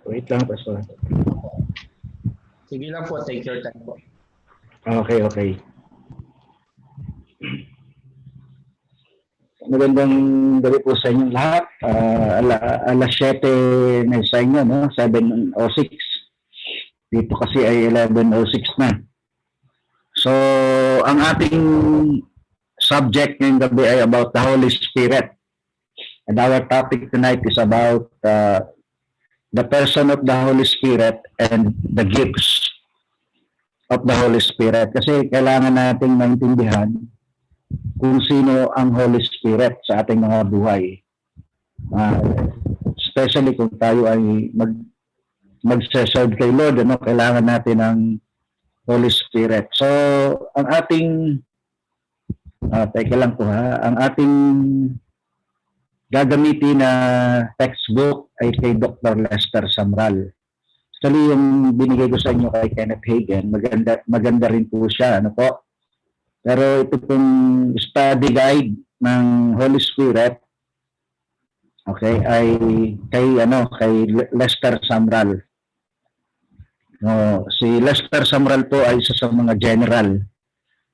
Wait lang, Pastor. Sige lang po, take your time po. Okay, okay. Magandang gabi po sa inyong lahat. Alas 7 na sa inyo, no? 7:06. Dito kasi ay 11:06 na. So, ang ating subject ngayong gabi ay about the Holy Spirit. And our topic tonight is about the person of the Holy Spirit and the gifts of the Holy Spirit. Kasi kailangan nating maintindihan kung sino ang Holy Spirit sa ating mga buhay. Especially kung tayo ay mag-serve kay Lord, ano, kailangan natin ng Holy Spirit. So, ang ating, teka lang po ha, ang ating gagamitin na textbook ay kay Dr. Lester Samral. Actually, yung binigay ko sa inyo kay Kenneth Hagin, maganda rin po siya, ano po. Pero ito pong study guide ng Holy Spirit, okay, ay kay Lester Samral. Si Lester Samral po ay isa sa mga general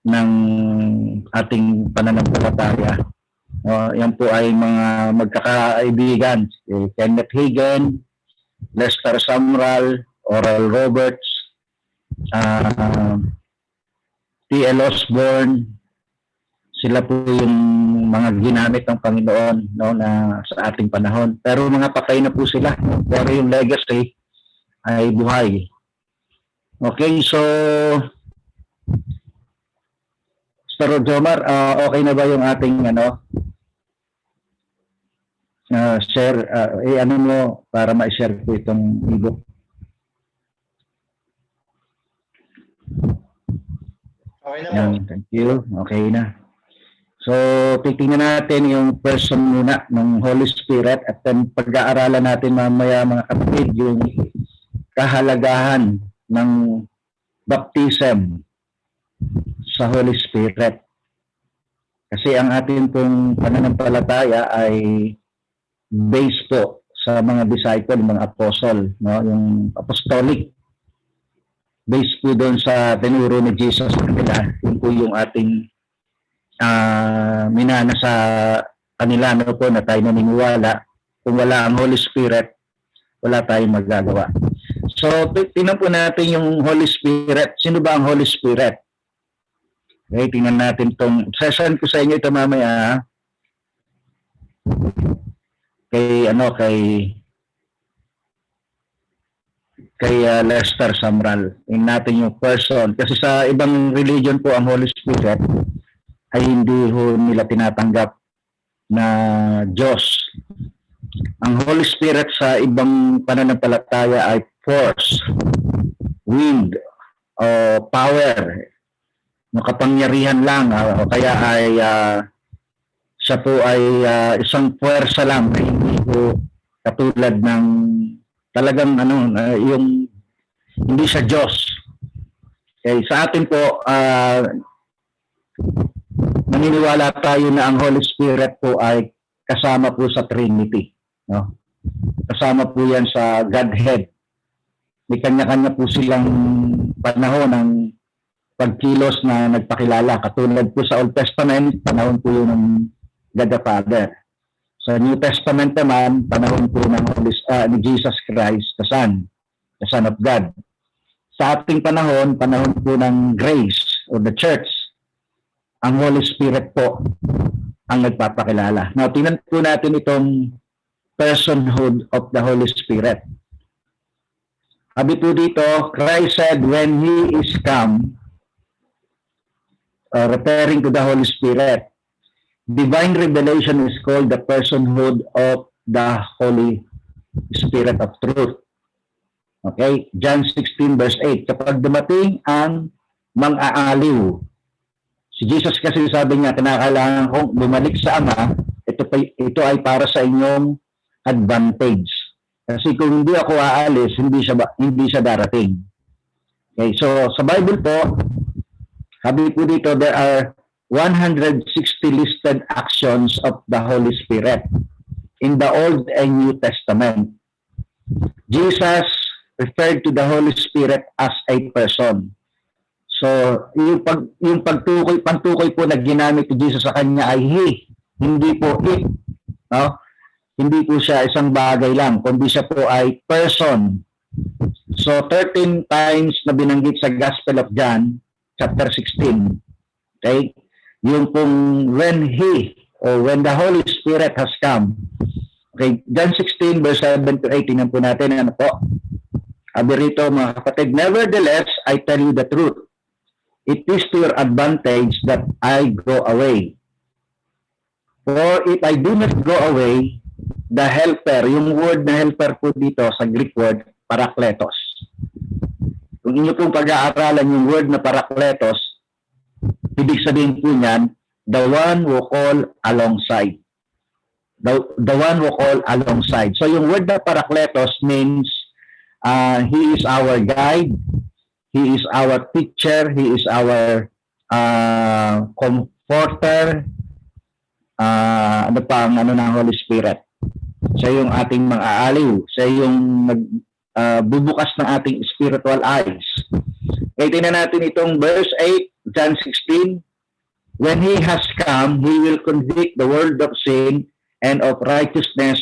ng ating pananampalataya. Yan po ay mga magkakaibigan. Kenneth Hagin, Lester Samral, Oral Roberts, T.L. Osborne, sila po yung mga ginamit ng Panginoon, no, na sa ating panahon. Pero mga patay na po sila, pero yung legacy ay buhay. Okay, so Sir Jomar, okay na ba yung ating share, ano mo para ma-share ko itong ebook? Okay na po. Thank you. Okay na. So, titingnan natin yung person muna ng Holy Spirit at then pag-aaralan natin mamaya mga kapatid yung kahalagahan ng baptism sa Holy Spirit. Kasi ang ating pong pananampalataya ay based po sa mga disciple, mga apostle, no? Yung apostolic. Based po doon sa tinuro ni Jesus sa kanila. Yun po yung ating minana sa kanila, no po, na tayo naniniwala. Kung wala ang Holy Spirit, wala tayong magagawa. So, tingnan po natin yung Holy Spirit. Sino ba ang Holy Spirit? Okay, tingnan natin itong, session ko sa inyo ito mamaya, kay Lester Samral. Tingnan natin yung person. Kasi sa ibang religion po, ang Holy Spirit ay hindi ho nila tinatanggap na Diyos. Ang Holy Spirit sa ibang pananampalataya ay force, wind, o power, kapangyarihan lang, o kaya ay siya po ay isang puwersa lang na hindi po katulad ng talagang yung hindi siya Diyos. Okay, sa atin po naniniwala tayo na ang Holy Spirit po ay kasama po sa Trinity, no? Kasama po yan sa Godhead. May kanya-kanya po silang panahon ng pagkilos na nagpakilala. Katulad po sa Old Testament, panahon po yun ng God the Father. Sa New Testament naman, panahon po ng ni Jesus Christ, the Son of God. Sa ating panahon po ng grace or the church, ang Holy Spirit po ang nagpapakilala. Now, tingnan po natin itong personhood of the Holy Spirit. Sabi po dito, Christ said, when He is come, referring to the Holy Spirit, divine revelation is called the personhood of the Holy Spirit of truth. Okay? John 16 verse 8. Kapag dumating ang mang-aaliw, si Jesus kasi sabi niya, kinakailangan kong bumalik sa Ama, ito ay para sa inyong advantage. Kasi kung hindi ako aalis, hindi siya darating. Okay, so sa Bible po, sabi po dito, there are 160 listed actions of the Holy Spirit in the Old and New Testament. Jesus referred to the Holy Spirit as a person. So, yung pantukoy po na ginamit ni Jesus sa kanya ay he, hindi po it. No? Hindi po siya isang bagay lang, kundi siya po ay person. So, 13 times na binanggit sa Gospel of John, chapter 16. Okay? Yung pong when he, or when the Holy Spirit has come. Okay, John 16, verse 7 to 18, po natin, ano po? Sabi rito, mga kapatid, nevertheless, I tell you the truth. It is to your advantage that I go away. For if I do not go away, the helper, yung word na helper po dito sa Greek word, parakletos. Kung inyo pong pag-aaralan yung word na parakletos, ibig sabihin po niyan, the one who call alongside. The one who call alongside. So yung word na parakletos means he is our guide, he is our teacher, he is our comforter, ano pa ang ano ng Holy Spirit. Siya yung ating mga aaliw, siya yung bubukas ng ating spiritual eyes. Kaya tingnan natin itong verse 8, John 16. When he has come, he will convict the world of sin and of righteousness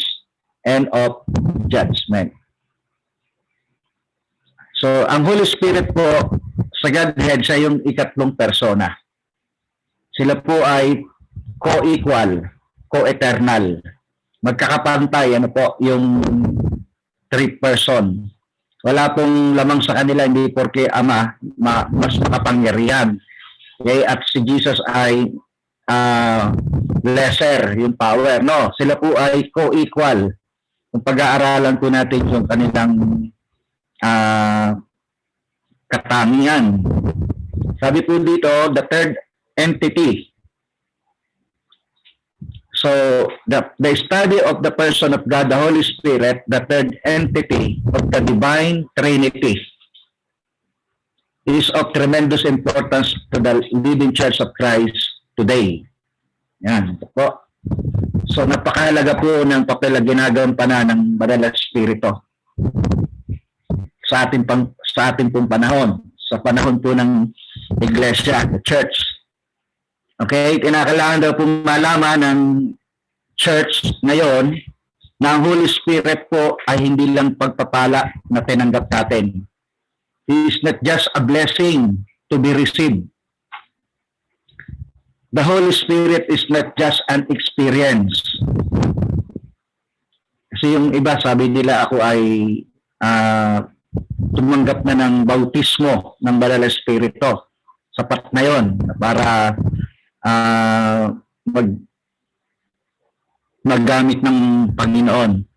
and of judgment. So, ang Holy Spirit po sa Godhead, siya yung ikatlong persona. Sila po ay co-equal, co-eternal. Magkakapantay, ano po, yung three person. Wala pong lamang sa kanila, hindi porke Ama, mas makapangyarihan. Okay? At si Jesus ay lesser, yung power. No, sila po ay co-equal. Kung pag-aaralan po natin yung kanilang katangian. Sabi po dito, the third entity. So, the study of the person of God, the Holy Spirit, the third entity of the Divine Trinity, is of tremendous importance to the living Church of Christ today. Yan, ito po. So, napakahalaga po ng papel na ginagampanan ng Banal na Espiritu sa ating pong panahon, sa panahon po ng Iglesia, the Church. Okay, kinakailangan daw po malaman ng Church ngayon na ang Holy Spirit po ay hindi lang pagpapala na tinanggap natin. He is not just a blessing to be received. The Holy Spirit is not just an experience. Kasi yung iba, sabi nila ako ay tumanggap na ng bautismo ng Banal na Espiritu. Sapat na yun para maggamit ng Panginoon.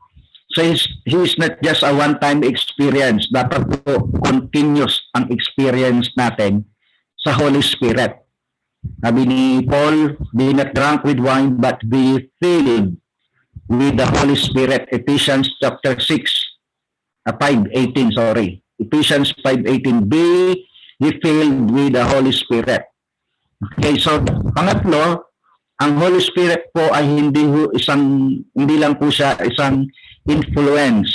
So he is not just a one-time experience. Dapat po continuous ang experience natin sa Holy Spirit. Sabi ni Paul, be not drunk with wine, but be filled with the Holy Spirit. Ephesians chapter 6, 5:18, sorry. Ephesians 5:18, be filled with the Holy Spirit. Okay, so pangatlo, ang Holy Spirit po ay hindi lang po siya isang influence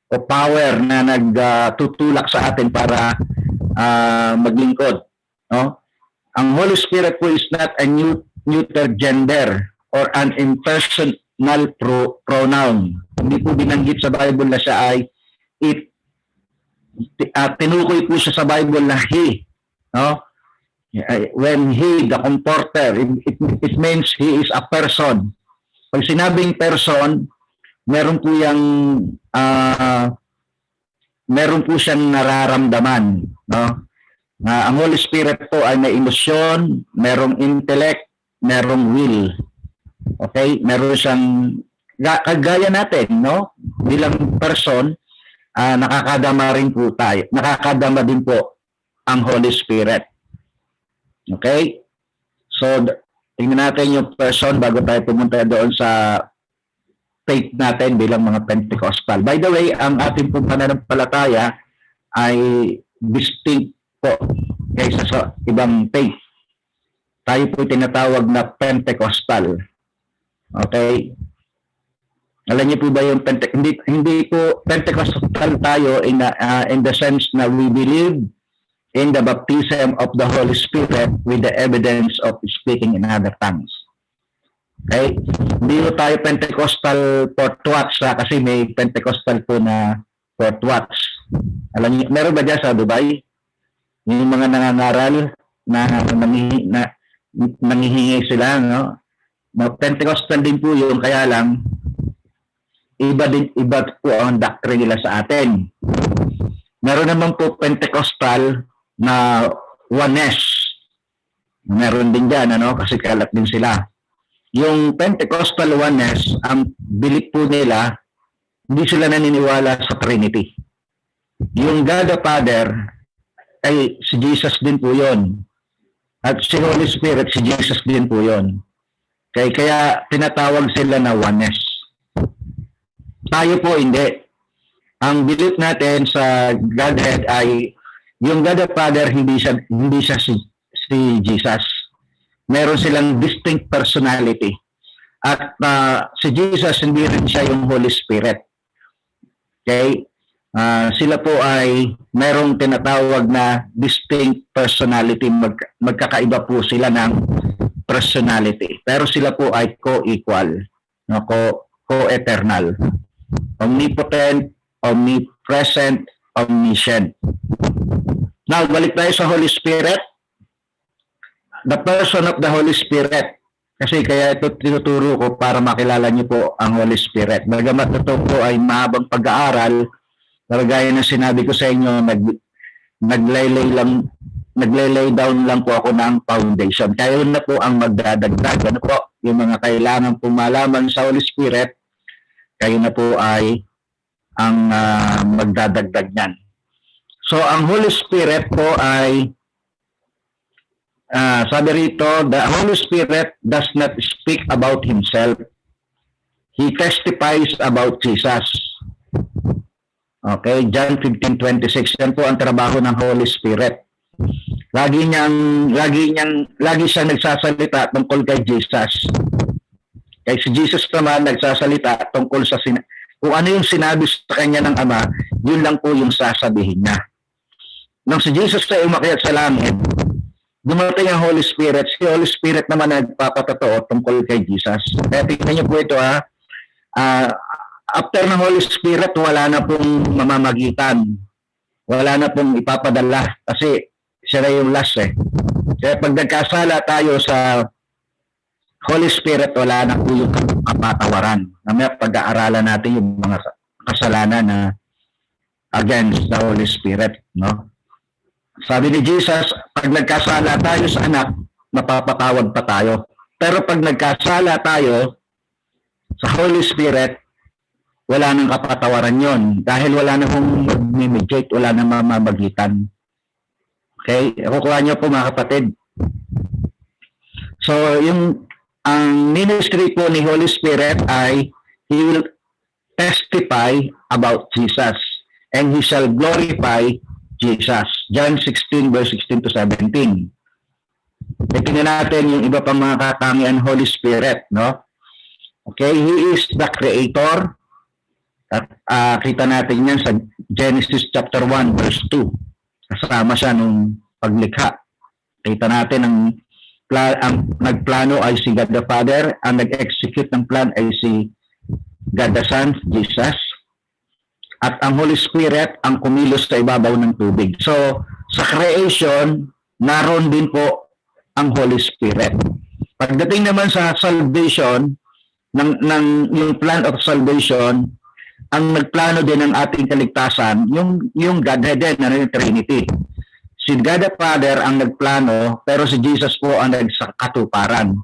o power na nagtutulak sa atin para maglingkod, no? Ang Holy Spirit po is not a neuter gender or an impersonal pronoun. Hindi po binanggit sa Bible na siya ay it. Tinukoy po siya sa Bible na he, no? When he, the comforter, it means he is a person. Pag sinabing person, meron po siyang nararamdaman, no? Ang Holy Spirit po ay may emosyon, merong intellect, merong will. Okay? Meron siyang kagaya natin, no? Bilang person, nakakadama rin po tayo. Nakakadama din po ang Holy Spirit. Okay? So, tingnan natin yung person bago tayo pumunta doon sa faith natin bilang mga Pentecostal. By the way, ang ating pong pananampalataya ay distinct po kaysa sa ibang faith. Tayo po tinatawag na Pentecostal. Okay? Alam niyo po ba yung hindi po Pentecostal tayo in the sense na we believe in the baptism of the Holy Spirit with the evidence of speaking in other tongues. Okay? Hindi po tayo Pentecostal Fort Watts kasi may Pentecostal po na Fort Watts. Alam niyo, meron ba dyan sa Dubai? Yung mga nangangaral na nangihingi sila, no? Pentecostal din po yun, kaya lang iba po ang doctrine nila sa atin. Meron naman po Pentecostal na oneness. Meron din dyan, ano? Kasi kalat din sila. Yung Pentecostal oneness, ang belief po nila, hindi sila naniniwala sa Trinity. Yung God the Father, ay si Jesus din po yun. At si Holy Spirit, si Jesus din po yun. Kaya tinatawag sila na oneness. Tayo po hindi. Ang belief natin sa Godhead ay yung God the Father hindi siya si Jesus. Meron silang distinct personality. At si Jesus hindi rin siya yung Holy Spirit. Okay? Sila po ay merong tinatawag na distinct personality. Magkakaiba po sila ng personality. Pero sila po ay co-equal. No? Co-eternal. Omnipotent, omnipresent, omniscient. Now, balik tayo sa Holy Spirit. The person of the Holy Spirit. Kasi kaya ito tinuturo ko para makilala niyo po ang Holy Spirit. Bagamat ito po ay mahabang pag-aaral, gaya na sinabi ko sa inyo, naglay down lang po ako ng foundation. Kaya yun na po ang magdadagdag. Ano po? Yung mga kailangan po malaman sa Holy Spirit, kayo na po ay ang magdadagdag niyan. So, ang Holy Spirit po ay, sabi rito, the Holy Spirit does not speak about Himself. He testifies about Jesus. Okay, John 15:26. Yan po ang trabaho ng Holy Spirit. Lagi siya nagsasalita tungkol kay Jesus. Kaya si Jesus naman nagsasalita tungkol sa kung ano yung sinabi sa kanya ng Ama, yun lang po yung sasabihin niya. Nung si Jesus ay umakyat sa langit, dumating ang Holy Spirit. Si Holy Spirit naman nagpapatotoo tungkol kay Jesus. Kaya tingnan niyo po ito after ng Holy Spirit, wala na pong mamamagitan. Wala na pong ipapadala kasi siya na yung last eh. Kaya pag nagkasala tayo sa Holy Spirit, wala na po yung kapatawaran. Namaya pag-aaralan natin yung mga kasalanan na against the Holy Spirit. No? Sabi ni Jesus, pag nagkasala tayo sa anak, mapapatawad pa tayo. Pero pag nagkasala tayo sa Holy Spirit, wala nang kapatawaran yon dahil wala na kong mag-mediate, wala nang mamamagitan. Okay? Kukuha niyo po mga kapatid. So, ang ministry po ni Holy Spirit ay He will testify about Jesus and He shall glorify Jesus. John 16 verse 16 to 17. Tingnan natin yung iba pang mga katangian Holy Spirit, no? Okay, He is the Creator. At kita natin yan sa Genesis chapter 1 verse 2. Kasama siya nung paglikha. Kita natin ang nagplano ay si God the Father, ang nag-execute ng plan ay si God the Son, Jesus. At ang Holy Spirit ang kumilos sa ibabaw ng tubig. So, sa creation, naroon din po ang Holy Spirit. Pagdating naman sa salvation, yung plan of salvation, ang nagplano din ng ating kaligtasan, yung Godhead din, yung Trinity. Si God the Father ang nagplano, pero si Jesus po ang nagkatuparan.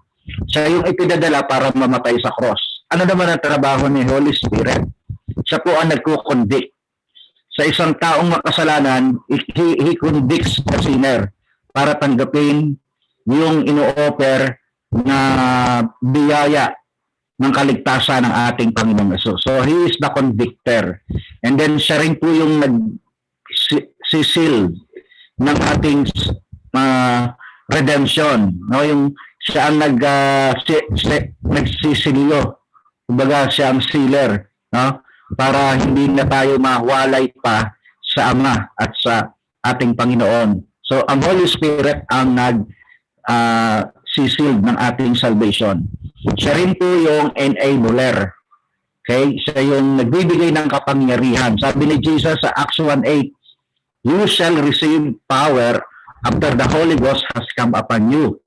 Siya yung ipinadala para mamatay sa cross. Ano naman ang trabaho ni Holy Spirit? Siya po ang nagkukonvict. Sa isang taong makasalanan, he convicts the sinner para tanggapin yung ino-offer na biyaya ng kaligtasan ng ating Panginoong Hesus. So, He is the convictor. And then, siya rin po yung nag-seal ng ating redemption. No? Yung siya ang nagsisilyo kumbaga siya ang sealer, no? Para hindi na tayo mawalay pa sa Ama at sa ating Panginoon. So, ang Holy Spirit ang sisil ng ating salvation. Siya rin po yung enabler. Okay? Siya yung nagbibigay ng kapangyarihan. Sabi ni Jesus sa Acts 1:8, "You shall receive power after the Holy Ghost has come upon you.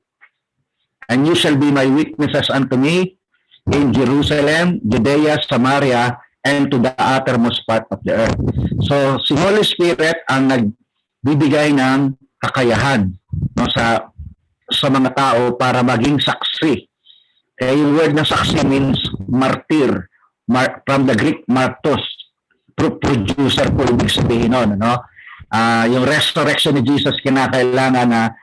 And you shall be my witnesses unto me in Jerusalem, Judea, Samaria, and to the uttermost part of the earth." So, si Holy Spirit ang nagbibigay ng kakayahan, no, sa mga tao para maging saksi. Kaya yung word na saksi means martyr, from the Greek martos, producer po ibig sabihin nun, no? Yung resurrection ni Jesus kinakailangan na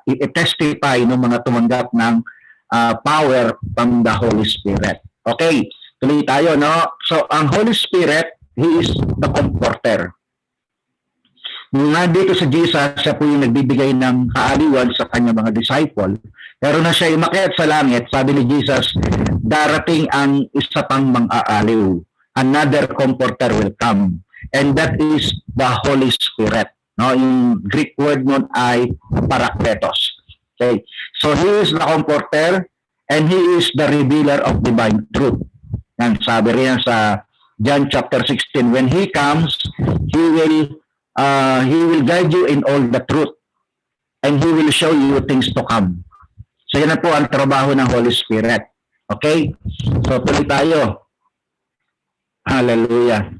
i-testify ng mga tumanggap ng power from the Holy Spirit. Okay, tuloy tayo, no? So, ang Holy Spirit, He is the comforter. Nga dito sa Jesus, siya po yung nagbibigay ng kaaliwan sa kanyang mga disciple. Pero na siya umakyat sa langit, sabi ni Jesus, darating ang isa pang mang-aaliw. Another comforter will come. And that is the Holy Spirit. No, yung Greek word nun ay parakletos. Okay. So He is the comforter and He is the revealer of divine truth. Yan, sabi rin sa John chapter 16, when He comes, He will guide you in all the truth and He will show you things to come. So yan na po ang trabaho ng Holy Spirit. Okay? So tuloy tayo. Hallelujah.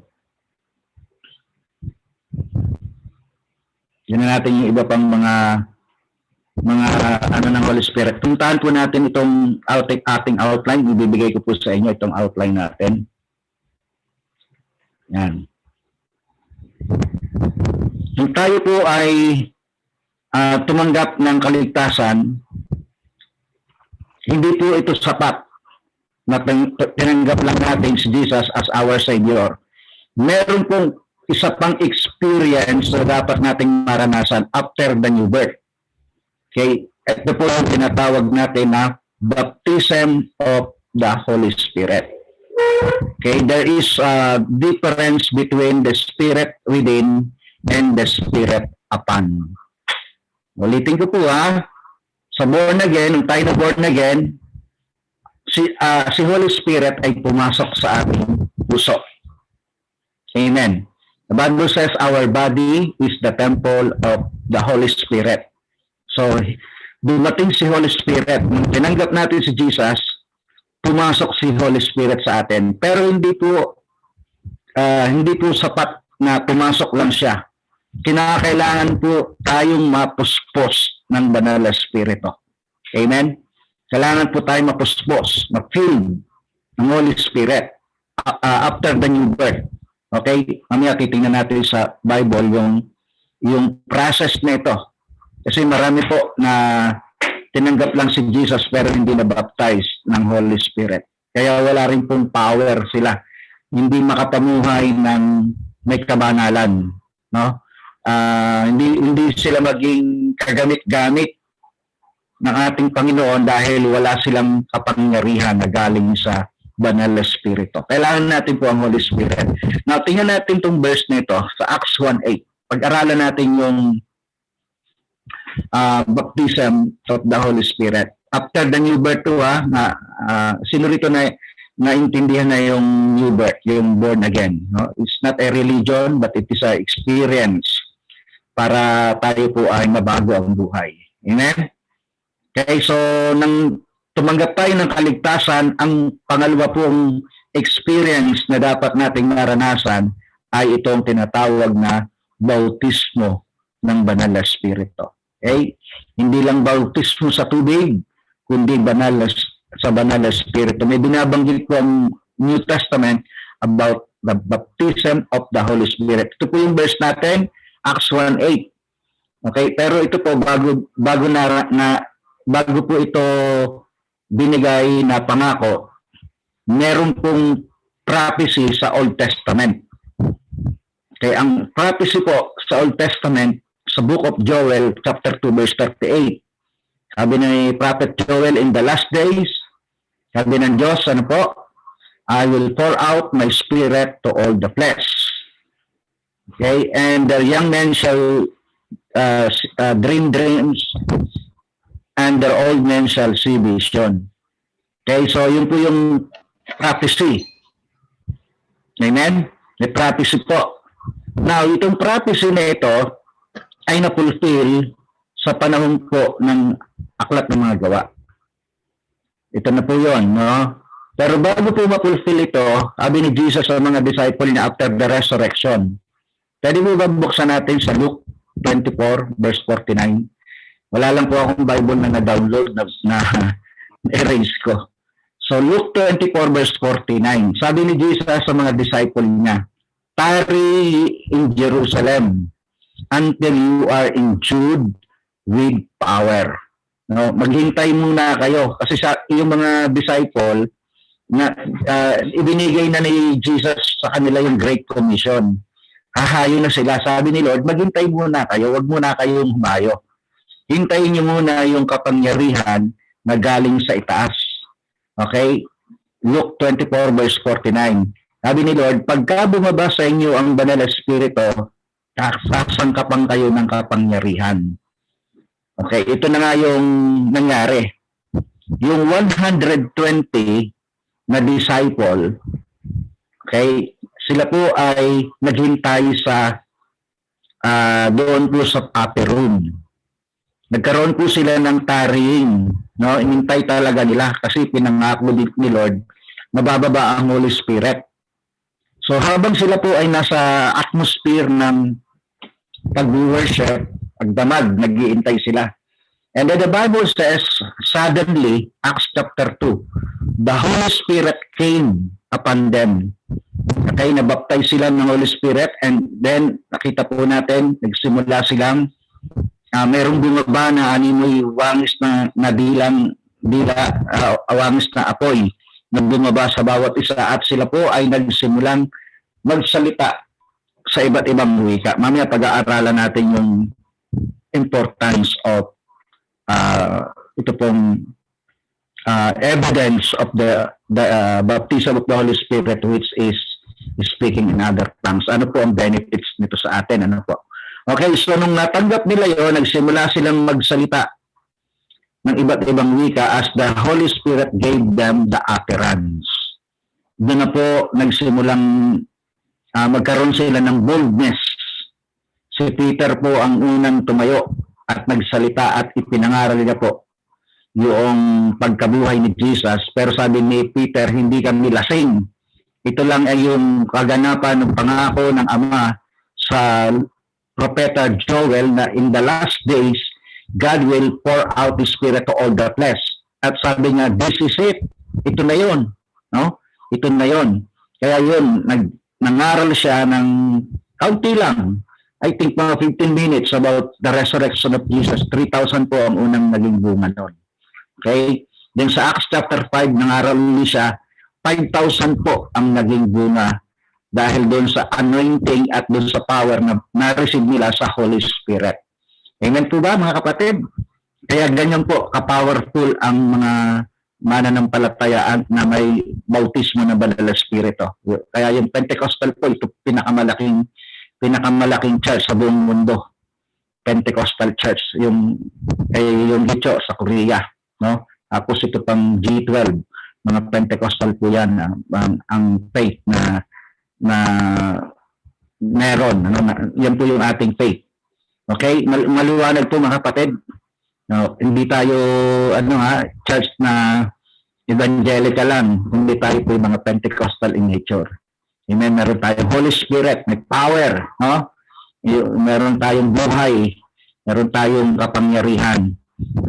Yan na natin yung iba pang mga ano ng Holy Spirit. Puntahan po natin itong ating outline. Ibibigay ko po sa inyo itong outline natin. Yan. Kung tayo po ay tumanggap ng kaligtasan, hindi po ito sapat na tinanggap lang natin si Jesus as our Savior. Meron pong isa pang experience na dapat nating maranasan after the new birth. Okay? Ito po ang tinatawag natin na baptism of the Holy Spirit. Okay? There is a difference between the Spirit within and the Spirit upon. Ulitin ko po sa born again, nung tayo na born again, si Holy Spirit ay pumasok sa ating puso. Amen. The Bible says our body is the temple of the Holy Spirit. So, dumating si Holy Spirit. Nung tinanggap natin si Jesus, pumasok si Holy Spirit sa atin. Pero hindi po sapat na pumasok lang siya. Kinakailangan po tayong mapuspos ng Banal na Espiritu. Amen? Kailangan po tayong mapuspos, ma-fill ng Holy Spirit after the new birth. Okay? Mamaya titingnan natin sa Bible yung process na ito. Kasi marami po na tinanggap lang si Jesus pero hindi na-baptize ng Holy Spirit. Kaya wala rin pong power sila. Hindi makapamuhay ng may kabanalan. No? Hindi sila maging kagamit-gamit ng ating Panginoon dahil wala silang kapangyarihan na galing sa Banal na Espiritu. Kailangan natin po ang Holy Spirit. Now, tingnan natin itong verse nito sa Acts 1:8. Pag-aralan natin yung baptism of the Holy Spirit. After the new birth to, sino rito na naintindihan na yung new birth, yung born again. No? It's not a religion, but it is an experience para tayo po ay mabago ang buhay. Amen? Okay, so nang tumanggap tayo ng kaligtasan, ang pangalawa pong experience na dapat nating maranasan ay itong tinatawag na bautismo ng Banal na Espiritu. Okay? Hindi lang bautismo sa tubig, kundi sa Banal na Espiritu. May binabanggit po ang New Testament about the baptism of the Holy Spirit. Ito po yung verse natin, Acts 1:8. Okay? Pero ito po, bago po ito binigay na pangako, meron pong prophecy sa Old Testament. Okay, ang prophecy po sa Old Testament, sa Book of Joel, chapter 2, verse 38. Sabi ni Prophet Joel, in the last days, Sabi ng Diyos, ano po? I will pour out my spirit to all the flesh. Okay? And the young men shall dream dreams, and the old men shall see vision. Okay? So, yun po yung prophecy. Amen? May prophecy po. Now, itong prophecy na ito ay napulfill sa panahon po ng aklat ng mga gawa. Ito na po yun, no? Pero bago po mapulfill ito, sabi ni Jesus sa mga disciple niya after the resurrection. Pwede mo ba buksan natin sa Luke 24, verse 49? Wala lang po akong Bible na na-download na erase ko. So Luke 24, verse 49. Sabi ni Jesus sa mga disciple niya, tarry in Jerusalem until you are endued with power. No, maghintay muna kayo kasi yung mga disciple na ibinigay na ni Jesus sa kanila yung Great Commission. Hahayo na sila. Sabi ni Lord, maghintay muna kayo, wag muna kayong humayo. Hintayin niyo muna yung kapangyarihan na galing sa itaas. Okay? Luke 24 verse 49. Sabi ni Lord, pagka bumaba sa inyo ang Banal na Espiritu, sasangkapan kayo ng kapangyarihan. Okay, ito na nga yung nangyari. Yung 120 na disciple, okay, sila po ay naghintay sa doon po sa upper room. Nagkaroon po sila ng tarrying, no? Inintay talaga nila kasi pinangako ni Lord na bababa ang Holy Spirit. So habang sila po ay nasa atmosphere ng pag-worship, pagdamag, nag-iintay sila. And then the Bible says, suddenly, Acts chapter 2, the Holy Spirit came upon them. Okay, nabaptize sila ng Holy Spirit and then nakita po natin, nagsimula silang merong bumaba na animoy wangis na wangis na apoy na bumaba sa bawat isa at sila po ay nagsimulang magsalita sa iba't ibang wika. Mamaya pag-aaralan natin yung importance of ito pong evidence of the baptism of the Holy Spirit, which is speaking in other tongues. Ano po ang benefits nito sa atin? Ano po? Okay, so nung natanggap nila yon, nagsimula silang magsalita ng iba't ibang wika as the Holy Spirit gave them the utterance. Doon na po nagsimulang magkaroon sila ng boldness. Si Peter po ang unang tumayo at nagsalita at ipinangaral niya po yung pagkabuhay ni Jesus. Pero sabi ni Peter, hindi kami lasing. Ito lang ay yung kaganapan ng pangako ng Ama sa propeta Joel na in the last days, God will pour out His Spirit to all the flesh. At sabi niya, this is it. Ito na yun. No? Ito na yun. Kaya yun, nangaral siya ng kaunti lang. I think mga 15 minutes about the resurrection of Jesus. 3,000 po ang unang naging bunga nun. Okay? Then sa Acts chapter 5, nangaral siya, 5,000 po ang naging bunga dahil doon sa anointing at doon sa power na na-receive nila sa Holy Spirit. Amen po ba mga kapatid? Kaya ganyan po ka-powerful ang mga mananampalatayaan na may bautismo ng Banal na Espiritu. Kaya yung Pentecostal po, ito pinakamalaki church sa buong mundo. Pentecostal church, yung Hicho sa Korea. No? Tapos ito pang G12, mga Pentecostal po yan, ang faith na meron. Yan po yung ating faith. Okay? Maliwanag po mga kapatid. No, hindi tayo church na evangelical lang. Hindi tayo po yung mga Pentecostal in nature. Amen. Meron tayong Holy Spirit, may power. No? Meron tayong buhay. Meron tayong kapangyarihan.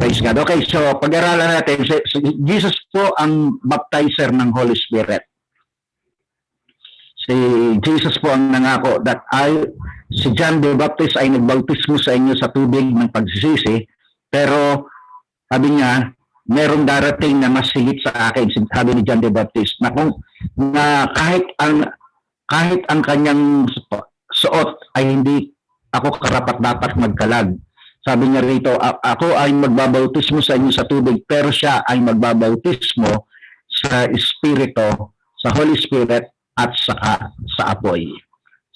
Praise God. Okay, so pag-aralan natin, Jesus po ang baptizer ng Holy Spirit. Si Jesus po ang nangako that si John the Baptist ay nagbautismo sa inyo sa tubig ng pagsisisi, pero sabi niya, merong darating na mas higit sa akin, sabi ni John the Baptist, na kahit ang kanyang suot ay hindi ako karapat-dapat magkalag. Sabi niya rito, ako ay magbabautismo sa inyo sa tubig, pero siya ay magbabautismo sa Espiritu, sa Holy Spirit, at sa apoy.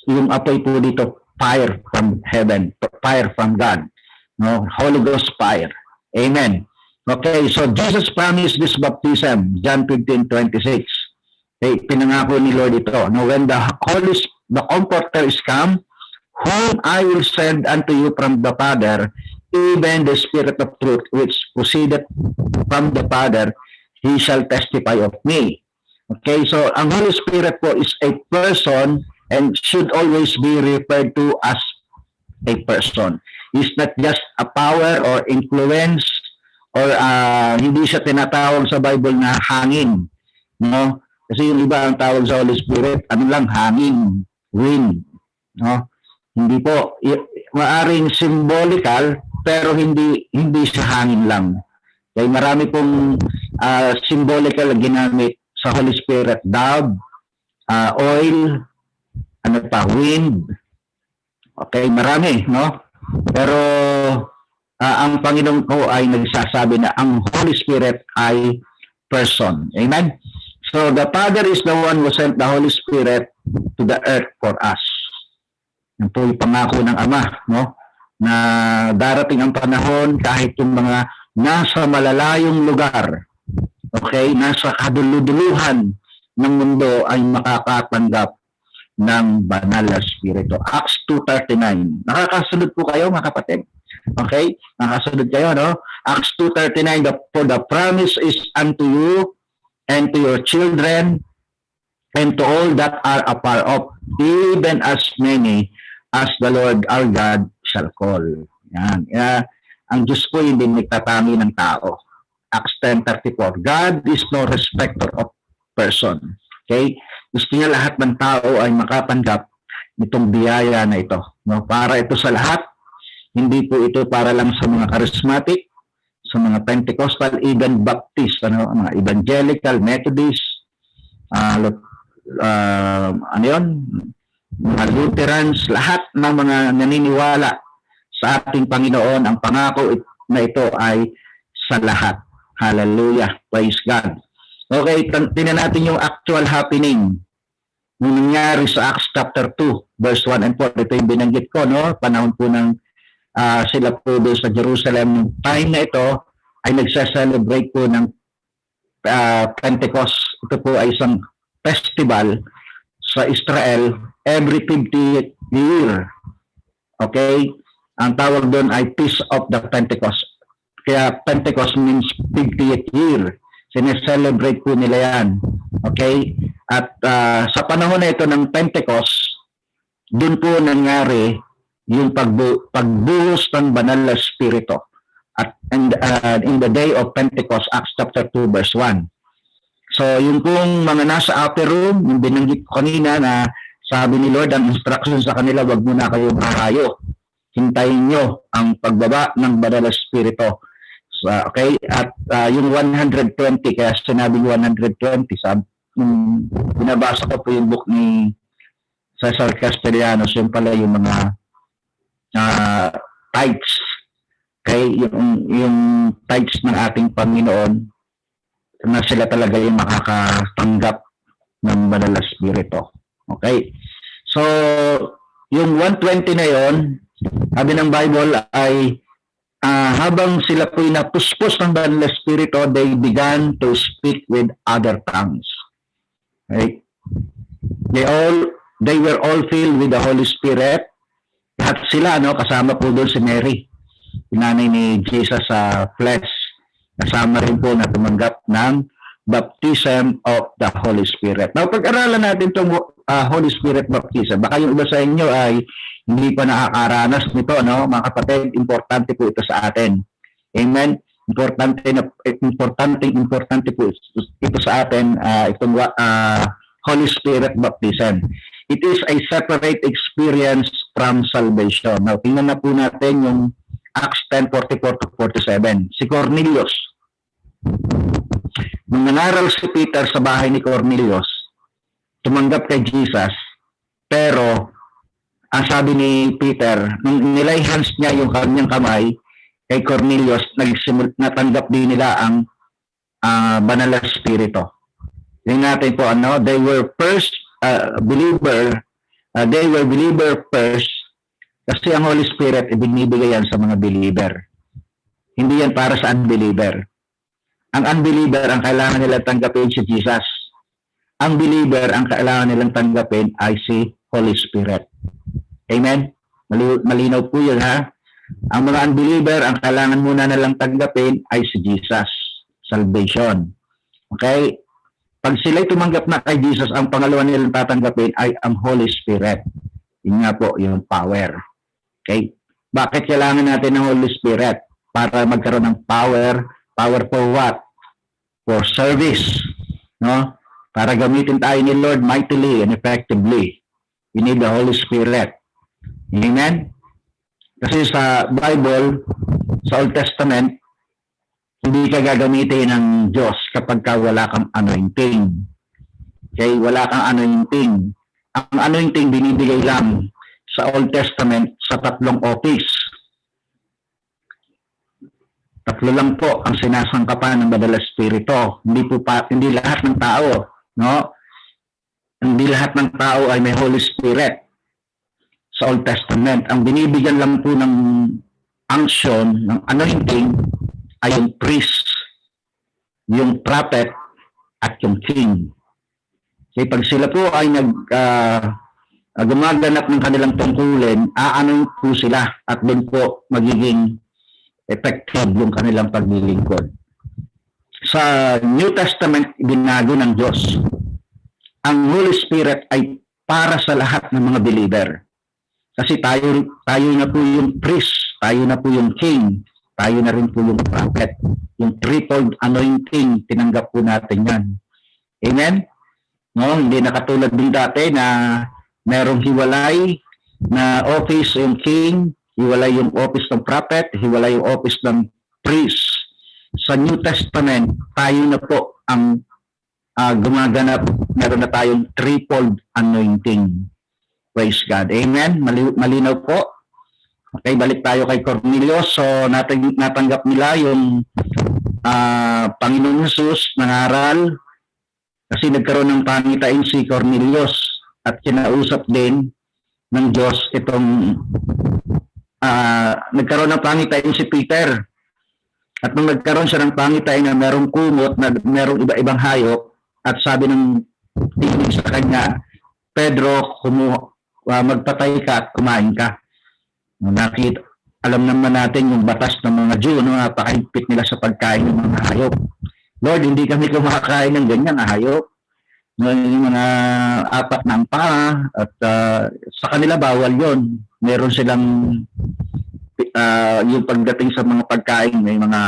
Yung apoy po dito, fire from heaven, fire from God. No? Holy Ghost fire. Amen. Okay, so Jesus promised this baptism, John 15:26. Okay, pinangako ni Lord ito. No, when the Comforter is come, whom I will send unto you from the Father, even the Spirit of truth, which proceeded from the Father, he shall testify of me. Okay, so ang Holy Spirit po is a person and should always be referred to as a person. It's not just a power or influence or hindi siya tinatawag sa Bible na hangin. No? Kasi yung iba ang tawag sa Holy Spirit, ano lang, hangin, wind. No? Hindi po, maaring symbolical, pero hindi siya hangin lang. Kaya marami pong symbolical na ginamit sa Holy Spirit, dove, oil, ano pa, wind. Okay, marami, no? Pero ang Panginoon ko ay nagsasabi na ang Holy Spirit ay person. Amen? So, the Father is the one who sent the Holy Spirit to the earth for us. Yan po yung pangako ng Ama, no? Na darating ang panahon kahit yung mga nasa malalayong lugar, okay, nasa kaduluduluhan ng mundo ay makakatanggap ng banal na Espiritu. Acts 2:39. Nakakasunod po kayo, mga kapatid? Okay? Nakakasunod kayo, no? Acts 2:39, for the promise is unto you and to your children and to all that are afar off, even as many as the Lord our God shall call. Yan. Ang Diyos po hindi nagtatami ng tao. Acts 10:34. God is no respecter of person. Okay? Gusto niya lahat ng tao ay makatanggap nitong biyaya na ito. No? Para ito sa lahat, hindi po ito para lang sa mga charismatic, sa mga Pentecostal, even Baptist, mga Evangelical, Methodist, mga Lutherans, lahat ng mga naniniwala sa ating Panginoon, ang pangako na ito ay sa lahat. Hallelujah. Praise God. Okay, tingnan natin yung actual happening nung nangyari sa Acts chapter 2, verse 1 and 4. Ito yung binanggit ko, no? Panahon po ng sila po doon sa Jerusalem. Time na ito ay nagsa-celebrate po ng Pentecost. Ito po ay isang festival sa Israel every 50th year. Okay? Ang tawag doon ay Feast of the Pentecost. Kaya Pentecost means 50th year. Sineselebrate po nila yan. Okay? At sa panahon na ito ng Pentecost, doon po nangyari yung pagbuhos ng banal na Espiritu. At in the day of Pentecost, Acts chapter 2, verse 1. So, yung pong mga nasa upper room, yung binanggit ko kanina na sabi ni Lord, ang instruction sa kanila, wag muna kayong harayo. Hintayin nyo ang pagbaba ng banal na Espiritu. So, okay? At yung 120, kaya sinabi 120, binabasa ko po yung book ni Cesar Castellanos, yung pala yung mga tithes. Okay? Yung tithes ng ating Panginoon, na sila talaga yung makakatanggap ng banal na Espiritu. Okay? So, yung 120 na yon, sabi ng Bible ay habang sila po'y napuspos ng banal na Espiritu, they began to speak with other tongues. Okay? They were all filled with the Holy Spirit. At sila, kasama po doon si Mary, nanay ni Jesus sa flesh. Kasama rin po na tumanggap ng baptism of the Holy Spirit. Now, pag-aralan natin itong Holy Spirit baptism, baka yung iba sa inyo ay hindi pa nakakaranas nito, no? Mga kapatid, importante po ito sa atin. Amen? Importante po ito sa atin, itong Holy Spirit baptism. It is a separate experience from salvation. Now, tingnan na po natin yung Acts 10:44-47. Si Cornelius. Nung nangaral si Peter sa bahay ni Cornelius, tumanggap kay Jesus, pero ang sabi ni Peter, nung nilay hands niya yung kanyang kamay kay Cornelius, natanggap din nila ang banal na Espiritu. Tingnan natin po, they were first they were believer first kasi ang Holy Spirit ibinibigay yan sa mga believer. Hindi yan para sa unbeliever. Ang unbeliever, ang kailangan nilang tanggapin si Jesus. Ang believer, ang kailangan nilang tanggapin ay si Holy Spirit. Amen? Malinaw po yun, ha? Ang mga unbeliever, ang kailangan muna nilang tanggapin ay si Jesus. Salvation. Okay? Pag sila'y tumanggap na kay Jesus, ang pangalawa nilang tatanggapin ay ang Holy Spirit. Yun nga po, yung power. Okay? Bakit kailangan natin ng Holy Spirit? Para magkaroon ng power. Power for what? For service. No? Para gamitin tayo ni Lord mightily and effectively. We need the Holy Spirit. Amen? Kasi sa Bible, sa Old Testament, hindi ka gagamitin ng Diyos kapag ka wala kang anointing. Okay? Wala kang anointing. Ang anointing binibigay lang sa Old Testament sa 3 office. 3 lang po ang sinasangkapan ng Banal na Espiritu. Hindi lahat ng tao, no? Hindi lahat ng tao ay may Holy Spirit sa Old Testament. Ang binibigyan lang po ng unction, ng anointing, ay yung priest, yung prophet, at yung king. Kasi pag sila po ay gumaganap ng kanilang tungkulin, aanoin po sila at doon po magiging effective yung kanilang paglilingkod. Sa New Testament, binago ng Diyos. Ang Holy Spirit ay para sa lahat ng mga believer. Kasi tayo na po yung priest, tayo na po yung king, tayo na rin po yung prophet. Yung triple anointing, tinanggap po natin yan. Amen? No, hindi na katulad din dati na merong hiwalay na office yung king, hiwalay yung office ng prophet, hiwalay yung office ng priest. Sa New Testament, tayo na po ang gumaganap, meron na tayong triple anointing. Praise God. Amen? Malinaw po. Okay, balik tayo kay Cornelius. So, natanggap nila yung Panginoong Jesus nangaral kasi nagkaroon ng pangitain si Cornelius at kinausap din ng Diyos itong nagkaroon ng pangitain si Peter. At nung nagkaroon siya ng pangitain na merong kumot, na merong iba-ibang hayop, at sabi ng tinig sa kanya, Pedro, magpatay ka at kumain ka. Alam naman natin yung batas ng mga Jew, no? Napakahigpit nila sa pagkain ng mga hayop. Lord, hindi kami kumakain ng ganyan na hayop. Yung mga 4 na ang paa, at sa kanila bawal yon. Meron silang yung pagdating sa mga pagkain, may mga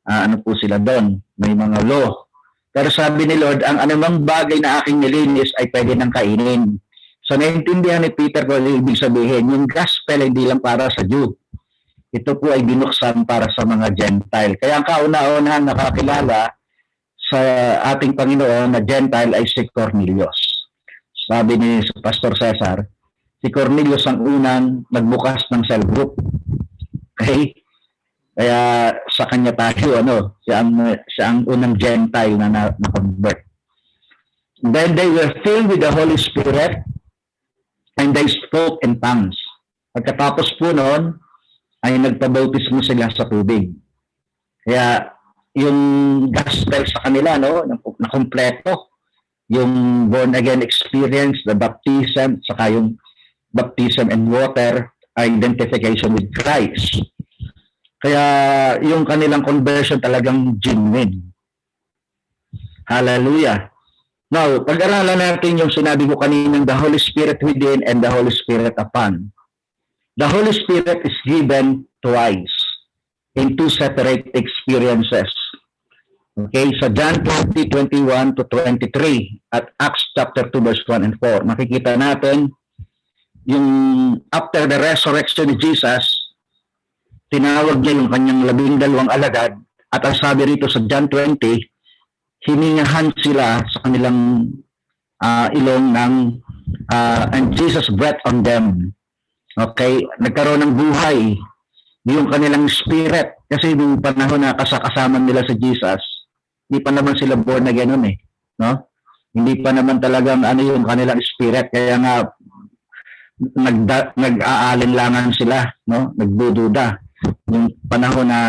ano po sila doon, may mga law. Pero sabi ni Lord, ang anumang bagay na aking nilinis ay pwede nang kainin. So naintindihan ni Peter kung ano ibig sabihin, yung gospel hindi lang para sa Jew. Ito po ay binuksan para sa mga Gentile. Kaya ang kauna-unahang nakakilala sa ating Panginoon na Gentile ay si Cornelius. Sabi ni Pastor Cesar, si Cornelius ang unang nagbukas ng cell group. Okay? Kaya sa kanya tayo, siya ang unang Gentile na na-convert. Then they were filled with the Holy Spirit and they spoke in tongues. Pagkatapos po noon, ay nagpabautismo sila sa tubig. Kaya yung gospel sa kanila, na kompleto. Yung born again experience, the baptism, saka yung baptism in water, identification with Christ. Kaya yung kanilang conversion talagang genuine. Hallelujah. Now, pag-aralan natin yung sinabi ko kaninang the Holy Spirit within and the Holy Spirit upon. The Holy Spirit is given twice in 2 separate experiences. Okay, sa John 20:21 to 23 at Acts chapter 2 verse 1 and 4, makikita natin yung after the resurrection ni Jesus, tinawag niya yung kanyang 12 alagad at ang sabi rito sa John 20, hiningahan sila sa kanilang ilong and Jesus breathed on them. Okay, nagkaroon ng buhay yung kanilang spirit kasi yung panahon na kasama nila sa Jesus, hindi pa naman sila born again no? Hindi pa naman talagang ano yung kanilang spirit, kaya nga nag-aalinlangan sila, no? Nagdududa. Yung panahon na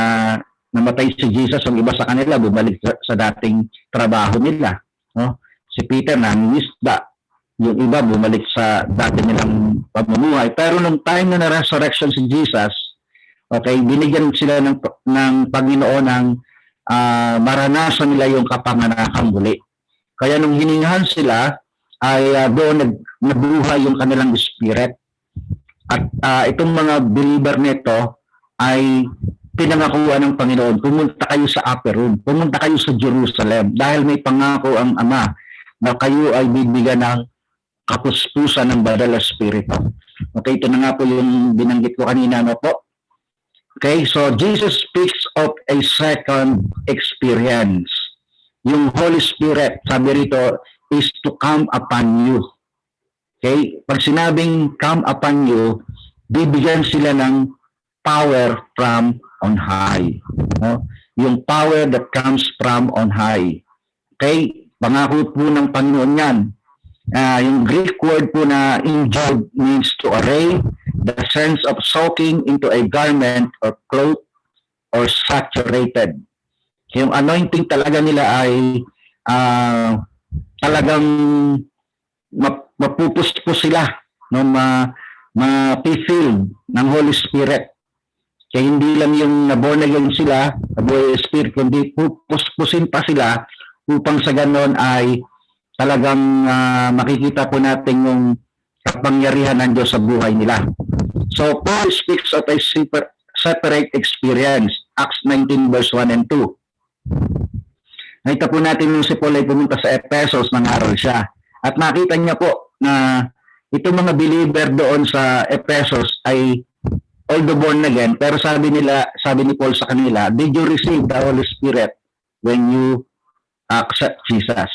namatay si Jesus, yung iba sa kanila bumalik sa dating trabaho nila, no? Si Peter nangingisda, yung iba bumalik sa dati nilang pamumuhay. Pero nung time na na-resurrection si Jesus, okay, binigyan sila ng Panginoon ng maranasan nila yung kapanganakan muli. Kaya nung hiningahan sila, ay doon nabuhay yung kanilang spirit. At itong mga believer nito ay pinangakuan ng Panginoon, pumunta kayo sa upper room, pumunta kayo sa Jerusalem, dahil may pangako ang Ama na kayo ay bibigyan ng kapuspusan ng Banal na Espiritu. Okay, ito na nga po yung binanggit ko kanina, no po? Okay, so Jesus speaks of a second experience. Yung Holy Spirit, sabi rito, is to come upon you. Okay, pag sinabing come upon you, bibigyan sila ng power from on high. No? Yung power that comes from on high. Okay, pangako po ng Panginoon yan. Yung Greek word po na endued means to array, the sense of soaking into a garment or cloth or saturated. Yung anointing talaga nila ay talagang mapupuspos sila, no? Ma-filled ng Holy Spirit. Kaya hindi lang yung naborn again sila, Holy Spirit, kundi pupuspusin pa sila upang sa ganon ay talagang makikita po natin yung kapangyarihan ng Diyos sa buhay nila. So, Paul speaks of a separate experience, Acts 19 verse 1 and 2. Nakita po natin nung si Paul ay pumunta sa Ephesus, nangaral siya. At nakita niya po na itong mga believer doon sa Ephesus ay although born again, pero sabi ni Paul sa kanila, did you receive the Holy Spirit when you accept Jesus?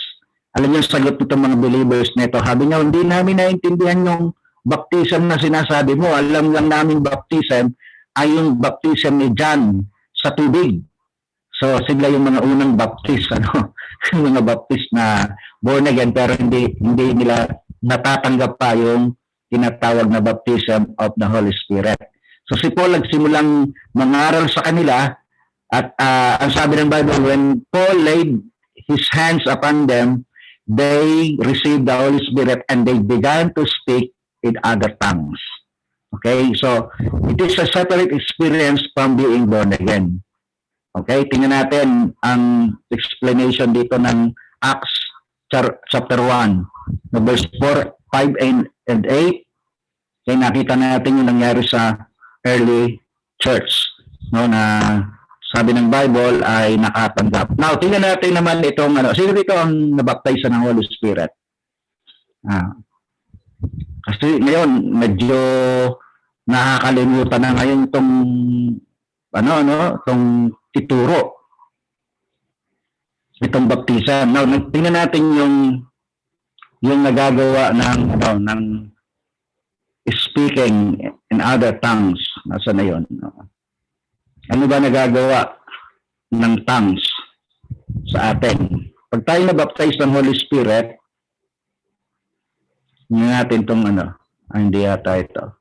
Alam niyo, sagot itong mga believers nito. Sabi niya, hindi namin naintindihan yung baptism na sinasabi mo. Alam lang namin baptism ay yung baptism ni John sa tubig. So, sila yung mga unang baptist, yung mga baptist na born again, pero hindi nila natatanggap pa yung tinatawag na baptism of the Holy Spirit. So, si Paul nagsimulang mangaral sa kanila at ang sabi ng Bible, when Paul laid his hands upon them, they received the Holy Spirit and they began to speak in other tongues. Okay, so it is a separate experience from being born again. Okay, tingnan natin ang explanation dito ng Acts chapter 1, verse 4, 5 and 8. Okay, nakita natin yung nangyari sa early church, no, na sabi ng Bible ay nakatanggap. Now, tingnan natin naman itong sino dito ang nabaptize ng Holy Spirit? Kasi ngayon medyo nakakalimutan na ngayon itong itong ituro. Itong baptisan. Now, tingnan natin yung nagagawa ng speaking in other tongues. Nasa na yun? Ano ba nagagawa ng tongues sa atin? Pag tayo na-baptize ng Holy Spirit, hindi natin itong hindi yata ito.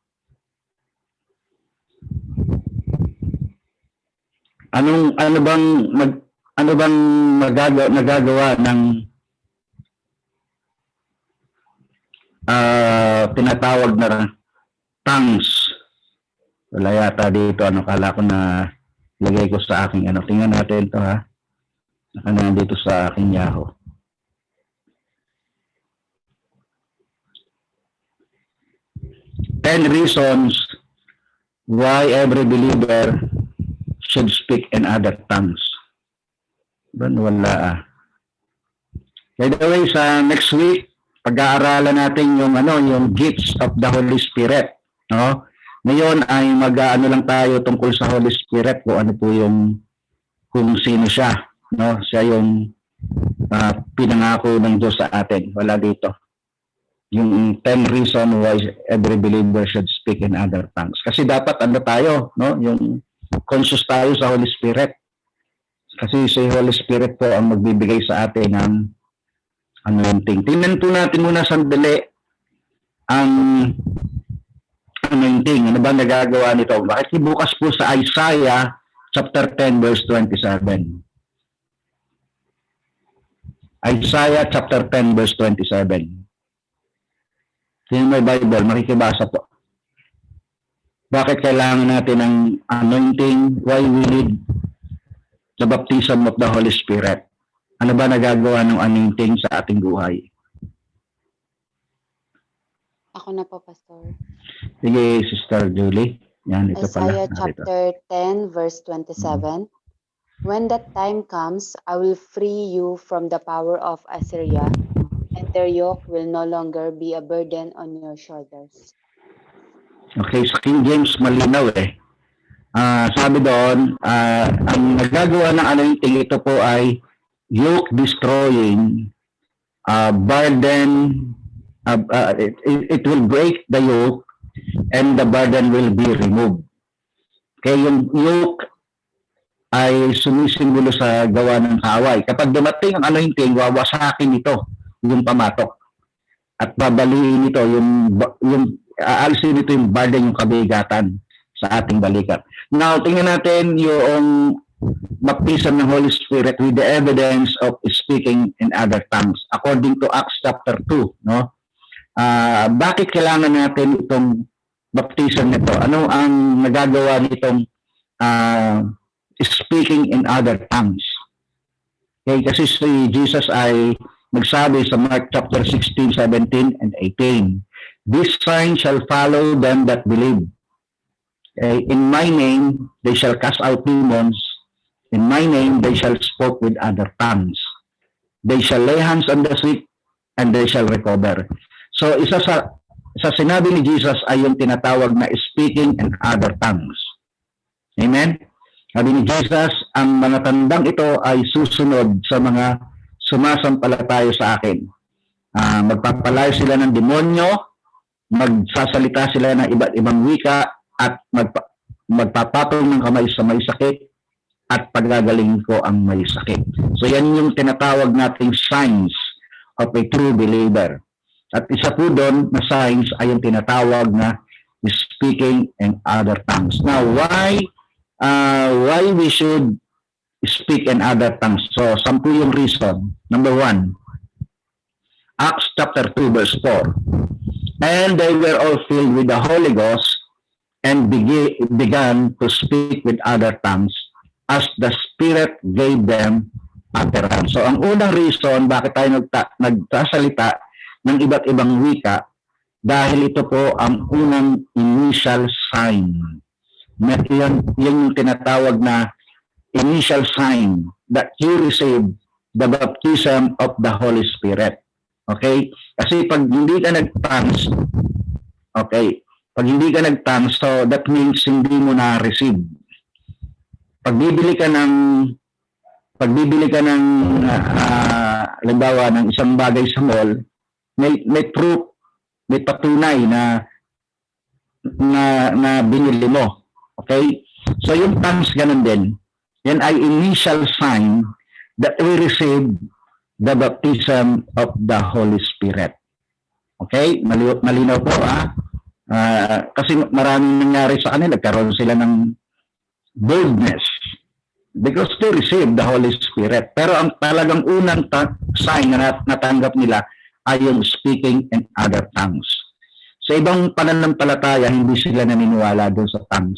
Ano bang nagagawa ng tinatawag na tongues? Wala yata dito. Kala ko na lagay ko sa aking tingnan natin ito, ha. Nandito sa aking Yahoo. Ten reasons why every believer should speak in other tongues. Wala. By the way, sa next week, pag-aaralan natin yung gifts of the Holy Spirit, no? Ngayon ay lang tayo tungkol sa Holy Spirit, kung sino siya, no? Siya yung pinangako ng Diyos sa atin. Wala dito. Yung 10 reason why every believer should speak in other tongues. Kasi dapat tayo, no? Yung conscious tayo sa Holy Spirit. Kasi si Holy Spirit po ang magbibigay sa atin ng anointing. Tingnan po natin muna sandali ang anointing. Ano ba nagagawa nito? Bakit bukas po sa Isaiah chapter 10 verse 27. Isaiah chapter 10 verse 27. Sino may Bible? Makikibasa po. Bakit kailangan natin ng anointing? Why we need the baptism of the Holy Spirit? Ano ba nagagawa ng anointing sa ating buhay? Ako na po, Pastor. Sige, Sister Julie. Yan, ito pala. Isaiah Narito. chapter 10, verse 27. When that time comes, I will free you from the power of Assyria, and their yoke will no longer be a burden on your shoulders. Okay, sa King James malinaw eh. Sabi doon, ang nagagawa ng anointing ito po ay yoke destroying, burden, it will break the yoke and the burden will be removed. Okay, yung yoke ay sumisimbolo sa gawa ng kaaway. Kapag dumating ang anointing, wawasakin ito, yung pamatok. At babaliin ito, aalisin ito yung burden, yung kabigatan sa ating balikat. Now, tingnan natin yung baptism ng Holy Spirit with the evidence of speaking in other tongues. According to Acts chapter 2, no? Bakit kailangan natin itong baptism nito? Ano ang nagagawa nitong speaking in other tongues? Okay, kasi si Jesus ay nagsabi sa Mark chapter 16, 17, and 18, "This sign shall follow them that believe. Okay, in my name they shall cast out demons. In my name they shall speak with other tongues. They shall lay hands on the sick and they shall recover." So isa sa sinabi ni Jesus ay yung tinatawag na speaking in other tongues. Amen? Sabi ni Jesus, ang mga tandang ito ay susunod sa mga sumasampalataya sa akin. Magpapalayo sila ng demonyo, magsasalita sila ng iba't ibang wika, at magpapatong ng kamay sa may sakit, at pagagaling ko ang may sakit. So yan yung tinatawag nating signs of a true believer. At isa po doon na signs ay yung tinatawag na speaking in other tongues. Now, why we should speak in other tongues? So, 10 yung reason. Number 1, Acts chapter 2 verse 4. And they were all filled with the Holy Ghost and began to speak with other tongues as the Spirit gave them utterance. So, ang unang reason bakit tayo nagsasalita ng iba't ibang wika, dahil ito po ang unang initial sign. Yan yung tinatawag na initial sign that you receive the baptism of the Holy Spirit. Okay? Kasi pag hindi ka nag-tongues, okay, pag hindi ka nag-tongues, so that means hindi mo na-receive. Pag bibili ka ng halimbawa ng isang bagay sa mall, may proof, may patunay na binili mo. Okay? So yung tongues ganun din. Yan ay initial sign that we receive the baptism of the Holy Spirit. Okay? Malinaw po kasi maraming nangyari sa kanila, nagkaroon sila ng boldness because they received the Holy Spirit. Pero ang talagang unang sign na natanggap nila ay yung speaking in other tongues. Sa ibang pananampalataya, hindi sila naniniwala doon sa tongues.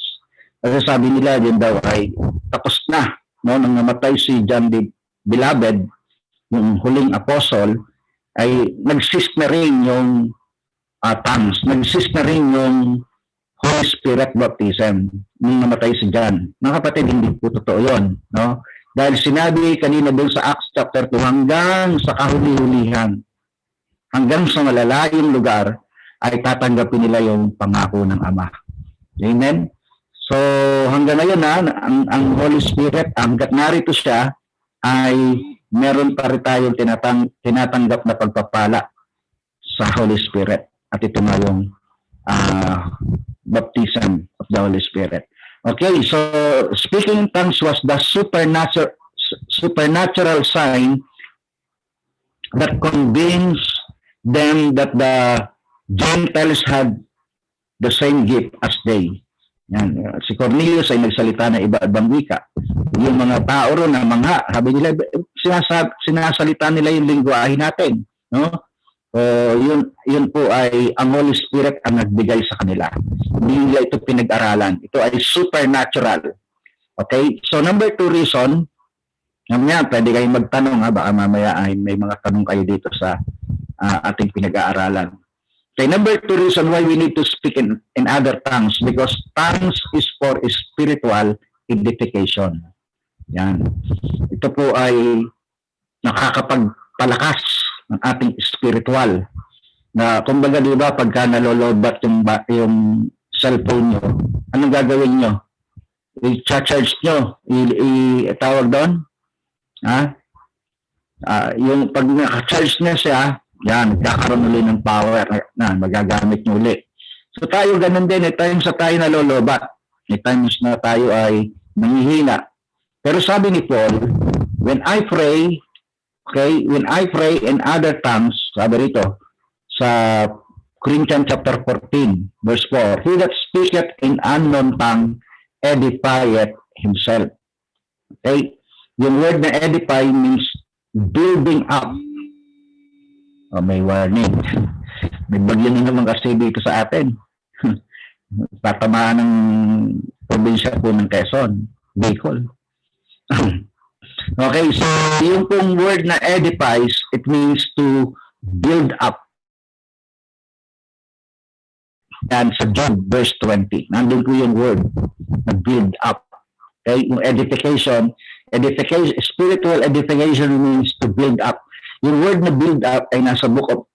Kasi sabi nila, yun daw ay tapos na. No? Nang namatay si John the Beloved, yung huling apostle, ay nag-cease na rin yung tongues. Nag-cease na rin yung Holy Spirit baptism nung namatay si John. Mga kapatid, hindi po totoo yun. No? Dahil sinabi kanina doon sa Acts chapter 2, hanggang sa kahuli-hulihan, hanggang sa malalayong lugar, ay tatanggapin nila yung pangako ng Ama. Amen? So, hanggang ngayon ang Holy Spirit, hanggat narito siya, ay meron pa rin tayong tinatanggap na pagpapala sa Holy Spirit. At ito nga yung baptism of the Holy Spirit. Okay, so speaking in tongues was the supernatural sign that convinced them that the Gentiles had the same gift as they. Yan. Si Cornelius ay nagsalita ng iba-ibang wika. Yung mga tao ron na mangha, sabi nila, sinasalita nila yung lingwahe natin. No? Yun po ay ang Holy Spirit ang nagbigay sa kanila. Hindi nila ito pinag-aralan. Ito ay supernatural. Okay? So number 2 reason, mamaya pwede kayong magtanong, baka mamaya ay may mga tanong kayo dito sa ating pinag-aaralan. Okay, number 2 reason why we need to speak in other tongues, because tongues is for spiritual edification. Yan. Ito po ay nakakapagpalakas ng ating spiritual. Na kumbaga, di ba, pagka nalolobat yung cellphone nyo, anong gagawin nyo? I-charge nyo? Tawag doon? Yung pag naka-charge na siya, yan, nagkakaroon ulit ng power na magagamit nyo ulit. So tayo ganun din, at times na tayo nalolobat, at times na tayo ay nanghihina. Pero sabi ni Paul, when I pray in other tongues, sabi rito, sa Corinthians chapter 14, verse 4, he that speaketh in unknown tongue edifieth himself. Okay? Yung word na edify means building up. May warning. May bagyo na naman kasi dito sa atin. Tatamaan ng probinsya po ng Quezon, Bicol. Okay, so yung pong word na edifies, it means to build up. Yan sa Job verse 20. Nandun po yung word na build up. Okay, yung edification, spiritual edification means to build up. Yung word na build up ay nasa book of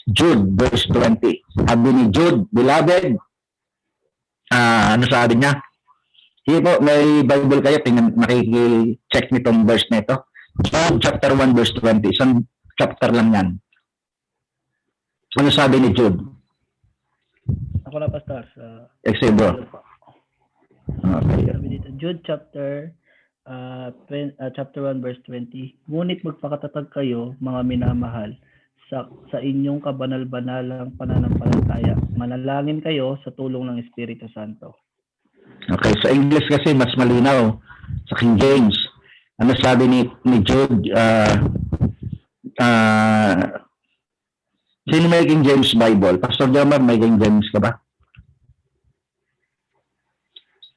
Jude, verse 20. Sabi ni Jude, beloved, ano sabi niya? Sige po, may Bible kayo, makiki-check nitong verse na ito. Jude chapter 1, verse 20. Isang chapter lang yan. Ano sabi ni Jude? Ako na, Pastor. Exedo. Okay. Sabi dito, Jude chapter 1 verse 20. Ngunit magpakatatag kayo, mga minamahal, sa inyong kabanal-banalang pananampalataya. Manalangin kayo sa tulong ng Espiritu Santo. Okay, sa English kasi mas malinaw. Sa King James, ano sabi ni Jude? Sino may King James Bible? Pastor Jamar, may King James ka ba?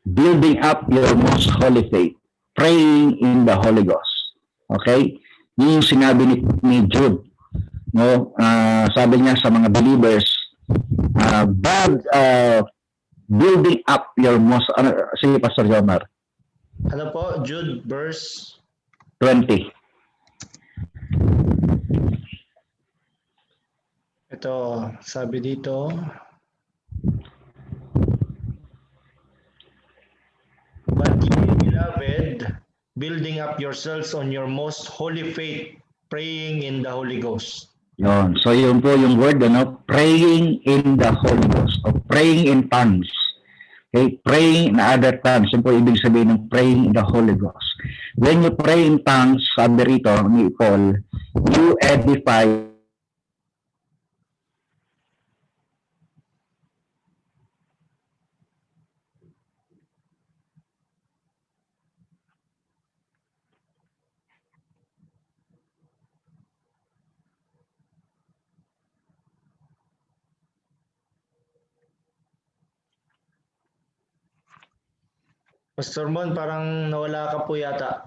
Building up your most holy faith. Praying in the Holy Ghost. Okay? Yun yung sinabi ni Jude. No? Sabi niya sa mga believers, building up your most... sige, Pastor Jomar. Ano po? Jude verse 20. Ito, sabi dito, but ye, beloved, building up yourselves on your most holy faith, praying in the Holy Ghost. Yun. So yun po yung word, praying in the Holy Ghost. O praying in tongues. Okay? Praying in other tongues. Yun po ibig sabihin ng praying in the Holy Ghost. When you pray in tongues, sabi rito ni Paul, you edify Pastor Mon, parang nawala ka po yata.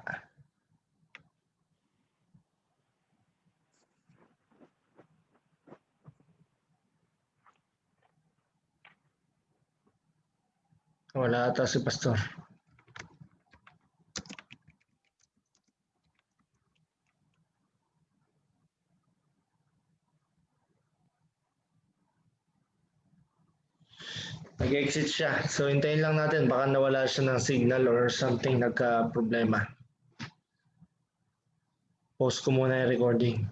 Wala ata si Pastor. Nag-exit siya. So, hintayin lang natin. Baka nawala siya ng signal or something, nagka-problema. Pause ko muna yung recording.